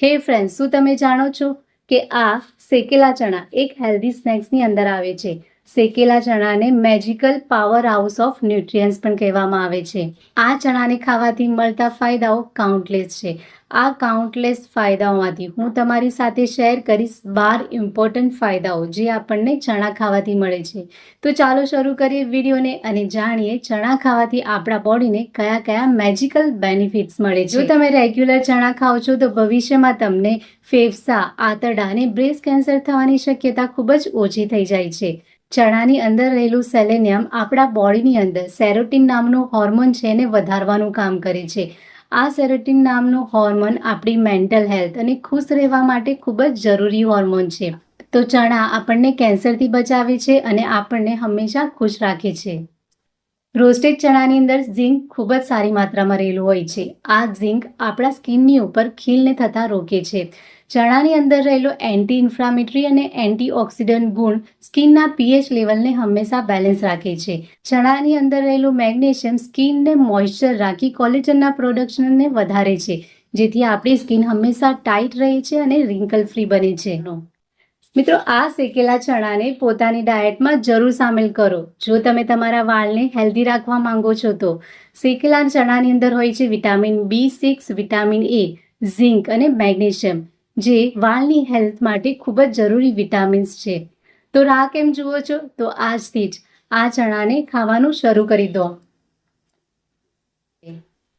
હે ફ્રેન્ડ્સ, શું તમે જાણો છો કે આ શેકેલા ચણા એક હેલ્ધી સ્નેક્સની અંદર આવે છે. શેકેલા ચણાને magical power house of nutrients પણ કહેવામાં આવે છે. આ ચણાને ખાવાથી મળતા ફાયદાઓ કાઉન્ટલેસ છે. આ કાઉન્ટલેસ ફાયદાઓમાંથી હું તમારી સાથે શેર કરીશ 12 ઇમ્પોર્ટન્ટ ફાયદાઓ જે આપણને ચણા ખાવાથી મળે છે. તો ચાલો શરૂ કરીએ વિડીયોને અને જાણીએ ચણા ખાવાથી આપણા બોડીને કયા કયા મેજિકલ બેનિફિટ્સ મળે છે. જો તમે રેગ્યુલર ચણા ખાઓ છો તો ભવિષ્યમાં તમને ફેફસા, આંતરડા અને બ્રેસ્ટ કેન્સર થવાની શક્યતા ખૂબ જ ઓછી થઈ જાય છે. ચણાની અંદર રહેલું સેલેનિયમ આપણા બોડીની અંદર સેરોટીન નામનું હોર્મોન છે એને વધારવાનું કામ કરે છે. આ સેરોટીન નામનું હોર્મોન આપણી મેન્ટલ હેલ્થ અને ખુશ રહેવા માટે ખૂબ જ જરૂરી હોર્મોન છે. તો ચણા આપણને કેન્સરથી બચાવે છે અને આપણને હંમેશા ખુશ રાખે છે. રોસ્ટેડ ચણાની અંદર ઝીંક ખૂબ જ સારી માત્રામાં રહેલું હોય છે. આ ઝીંક આપણા સ્કિનની ઉપર ખીલને થતાં રોકે છે. ચણાની અંદર રહેલો એન્ટી ઇન્ફ્લામેટરી અને એન્ટીઓક્સિડન્ટ ગુણ સ્કિનના પીએચ લેવલને હંમેશા બેલેન્સ રાખે છે. ચણાની અંદર રહેલું મેગ્નેશિયમ સ્કિનને મોઇશ્ચર રાખી કોલેજનના પ્રોડક્શનને વધારે છે, જેથી આપણી સ્કિન હંમેશા ટાઈટ રહે છે અને રિંકલ ફ્રી બને છે. મિત્રો, આ શેકેલા ચણાને પોતાની ડાયટમાં જરૂર સામેલ કરો જો તમે તમારા વાળને હેલ્ધી રાખવા માંગો છો તો. શેકેલા ચણાની અંદર હોય છે vitamin B6, vitamin A, zinc અને મેગ્નેશિયમ, જે વાળની હેલ્થ માટે ખૂબ જ જરૂરી વિટામિન્સ છે. તો રાહ કેમ જુઓ છો? તો આજથી જ આ ચણાને ખાવાનું શરૂ કરી દો.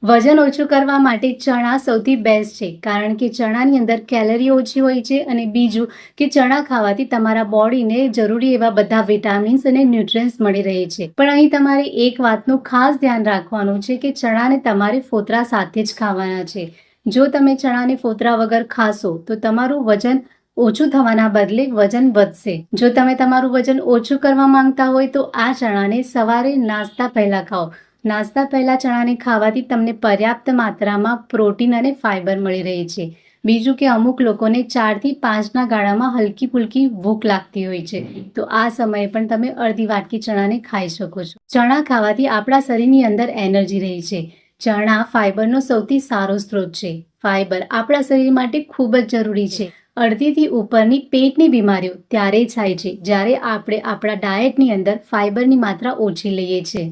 વજન ઓછું કરવા માટે ચણા સૌથી બેસ્ટ છે, કારણ કે ચણાની અંદર કેલરી ઓછી હોય છે અને બીજું કે ચણા ખાવાથી તમારા બોડીને જરૂરી એવા બધા વિટામિન્સ અને ન્યુટ્રિયન્ટ્સ મળી રહે છે. પણ અહીં તમારે એક વાતનું ખાસ ધ્યાન રાખવાનું છે કે ચણાને તમારે ફોતરા સાથે જ ખાવાના છે. જો તમે ચણાને ફોતરા વગર ખાશો તો તમારું વજન ઓછું થવાના બદલે વજન વધશે. જો તમે તમારું વજન ઓછું કરવા માંગતા હોય તો આ ચણાને સવારે નાસ્તા પહેલા ખાઓ. નાસ્તા પહેલાં ચણાને ખાવાથી તમને પર્યાપ્ત માત્રામાં પ્રોટીન અને ફાઇબર મળી રહે છે. બીજું કે અમુક લોકોને 4 થી 5ના ગાળામાં હલકી ફુલકી ભૂખ લાગતી હોય છે, તો આ સમયે પણ તમે અડધી વાટકી ચણાને ખાઈ શકો છો. ચણા ખાવાથી આપણા શરીરની અંદર એનર્જી રહે છે. ચણા ફાઇબરનો સૌથી સારો સ્ત્રોત છે. ફાઇબર આપણા શરીર માટે ખૂબ જ જરૂરી છે. અડધીથી ઉપરની પેટની બીમારીઓ ત્યારે થાય છે જ્યારે આપણે આપણા ડાયટની અંદર ફાઇબરની માત્રા ઓછી લઈએ છીએ.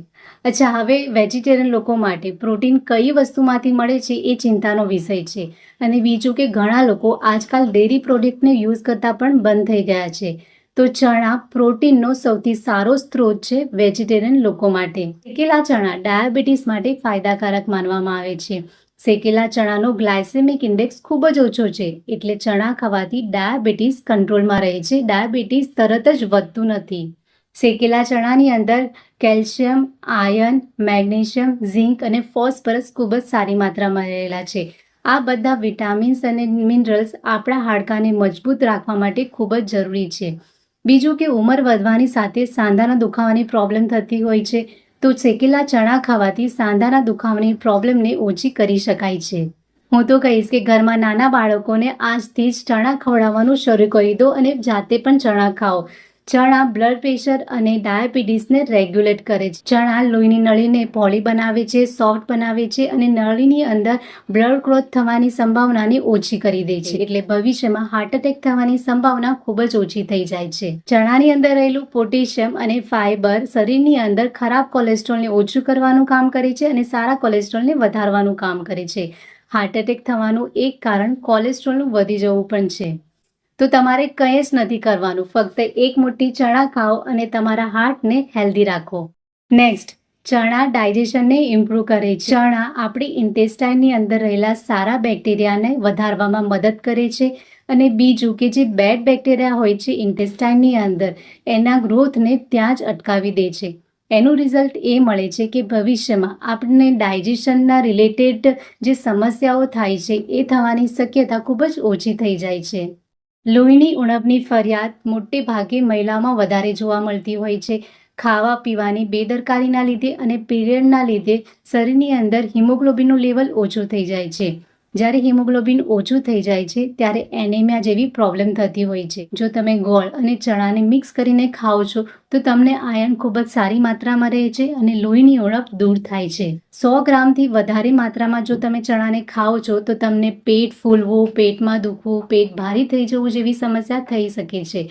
અચ્છા, હવે વેજીટેરિયન લોકો માટે પ્રોટીન કઈ વસ્તુમાંથી મળે છે એ ચિંતાનો વિષય છે. અને બીજું કે ઘણા લોકો આજકાલ ડેરી પ્રોડક્ટને યુઝ કરતા પણ બંધ થઈ ગયા છે. તો ચણા પ્રોટીનનો સૌથી સારો સ્ત્રોત છે વેજીટેરિયન લોકો માટે. શેકેલા ચણા ડાયાબિટીસ માટે ફાયદાકારક માનવામાં આવે છે. શેકેલા ચણાનો ગ્લાયસેમિક ઇન્ડેક્સ ખૂબ જ ઓછો છે, એટલે ચણા ખાવાથી ડાયાબિટીસ કંટ્રોલમાં રહે છે. ડાયાબિટીસ તરત જ વધતું નથી. શેકેલા ચણાની અંદર કેલ્શિયમ, આયર્ન, મેગ્નેશિયમ, ઝિંક અને ફોસ્ફરસ ખૂબ જ સારી માત્રામાં રહેલા છે. આ બધા વિટામિન્સ અને મિનરલ્સ આપણા હાડકાને મજબૂત રાખવા માટે ખૂબ જ જરૂરી છે. બીજું કે ઉંમર વધવાની સાથે સાંધાના દુખાવાની પ્રોબ્લેમ થતી હોય છે, તો શેકેલા ચણા ખાવાથી સાંધાના દુખાવાની પ્રોબ્લેમને ઓછી કરી શકાય છે. હું તો કહીશ કે ઘરમાં નાના બાળકોને આજથી જ ચણા ખવડાવવાનું શરૂ કરી દો અને જાતે પણ ચણા ખાઓ. ચણા બ્લડ પ્રેશર અને ડાયાબિટીસને રેગ્યુલેટ કરે છે. ચણા લોહીની નળીને પહોળી બનાવે છે, સોફ્ટ બનાવે છે અને નળીની અંદર બ્લડ ક્લોટ થવાની સંભાવનાને ઓછી કરી દે છે. એટલે ભવિષ્યમાં હાર્ટ એટેક થવાની સંભાવના ખૂબ જ ઓછી થઈ જાય છે. ચણાની અંદર રહેલું પોટેશિયમ અને ફાઇબર શરીરની અંદર ખરાબ કોલેસ્ટ્રોલને ઓછું કરવાનું કામ કરે છે અને સારા કોલેસ્ટ્રોલને વધારવાનું કામ કરે છે. હાર્ટ એટેક થવાનું એક કારણ કોલેસ્ટ્રોલનું વધી જવું પણ છે. તો તમારે કંઈ જ નથી કરવાનું, ફક્ત એક મુઠ્ઠી ચણા ખાઓ અને તમારા હાર્ટને હેલ્ધી રાખો. નેક્સ્ટ, ચણા ડાયજેશનને ઇમ્પ્રૂવ કરે છે. ચણા આપણી ઇન્ટેસ્ટાઇનની અંદર રહેલા સારા બેક્ટેરિયાને વધારવામાં મદદ કરે છે અને બીજું કે જે બેડ બેક્ટેરિયા હોય છે ઇન્ટેસ્ટાઇનની અંદર, એના ગ્રોથને ત્યાં જ અટકાવી દે છે. એનું રિઝલ્ટ એ મળે છે કે ભવિષ્યમાં આપણને ડાયજેશનના રિલેટેડ જે સમસ્યાઓ થાય છે એ થવાની શક્યતા ખૂબ જ ઓછી થઈ જાય છે. લોહીની ઉણપની ફરિયાદ મોટે ભાગે મહિલાઓમાં વધારે જોવા મળતી હોય છે. ખાવા પીવાની બેદરકારીના લીધે અને પીરિયડના લીધે શરીરની અંદર હિમોગ્લોબિનનું લેવલ ઓછું થઈ જાય છે. જ્યારે હિમોગ્લોબિન ઓછું થઈ જાય છે ત્યારે એનેમિયા જેવી પ્રોબ્લેમ થતી હોય છે. જો તમે ગોળ અને ચણાને મિક્સ કરીને ખાઓ છો તો તમને આયર્ન ખૂબ જ સારી માત્રામાં રહે છે અને લોહીની ઉણપ દૂર થાય છે. 100 ગ્રામથી વધારે માત્રામાં જો તમે ચણાને ખાઓ છો તો તમને પેટ ફૂલવું, પેટમાં દુખવું, પેટ ભારી થઈ જવું જેવી સમસ્યા થઈ શકે છે.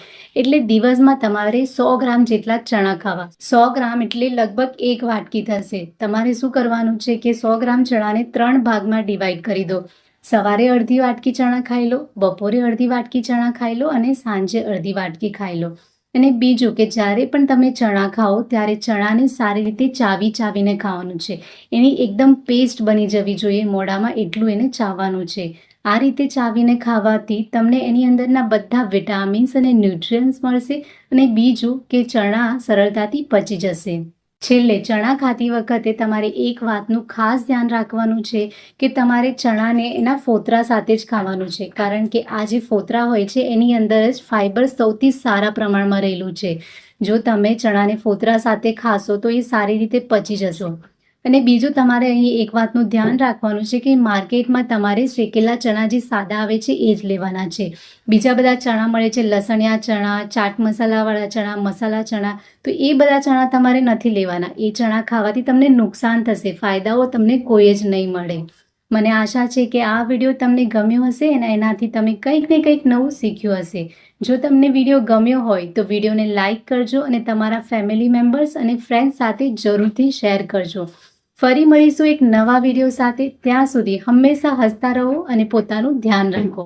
એટલે દિવસમાં તમારે 100 ગ્રામ જેટલા ચણા ખાવા. 100 ગ્રામ એટલે લગભગ 1 વાટકી થશે. તમારે શું કરવાનું છે કે 100 ગ્રામ ચણાને 3 ભાગમાં ડિવાઈડ કરી દો. સવારે અડધી વાટકી ચણા ખાઈ લો, બપોરે અડધી વાટકી ચણા ખાઈ લો અને સાંજે અડધી વાટકી ખાઈ લો. અને બીજું કે જ્યારે પણ તમે ચણા ખાઓ ત્યારે ચણાને સારી રીતે ચાવીને ખાવાનું છે. એની એકદમ પેસ્ટ બની જવી જોઈએ મોઢામાં, એટલું એને ચાવવાનું છે. આ રીતે ચાવીને ખાવાથી તમને એની અંદરના બધા વિટામિન્સ અને ન્યુટ્રિયન્ટ્સ મળશે અને બીજું કે ચણા સરળતાથી પચી જશે. છેલ્લે ચણા ખાતી વખતે તમારે એક વાતનું ખાસ ધ્યાન રાખવાનું છે કે તમારે ચણાને એના ફોતરા સાથે જ ખાવાનું છે, કારણ કે આ જે ફોતરા હોય છે એની અંદર જ ફાઇબર સૌથી સારા પ્રમાણમાં રહેલું છે. જો તમે ચણાને ફોતરા સાથે ખાશો તો એ સારી રીતે પચી જશો. અને બીજું તમારે અહીં એક વાતનું ધ્યાન રાખવાનું છે કે માર્કેટમાં તમારે શેકેલા ચણા જે સાદા આવે છે એ જ લેવાના છે. બીજા બધા ચણા મળે છે, લસણિયા ચણા, ચાટ મસાલાવાળા ચણા, મસાલા ચણા, તો એ બધા ચણા તમારે નથી લેવાના. એ ચણા ખાવાથી તમને નુકસાન થશે, ફાયદાઓ તમને કોઈ જ નહીં મળે. મને આશા છે કે આ વિડીયો તમને ગમ્યો હશે અને એનાથી તમે કંઈક ને કંઈક નવું શીખ્યું હશે. જો તમને વિડીયો ગમ્યો હોય તો વિડીયોને લાઇક કરજો અને તમારા ફેમિલી મેમ્બર્સ અને ફ્રેન્ડ્સ સાથે જરૂરથી શેર કરજો. ફરી મળીશું એક નવા વિડીયો સાથે. ત્યાં સુધી હંમેશા હસતા રહો અને પોતાનું ધ્યાન રાખો.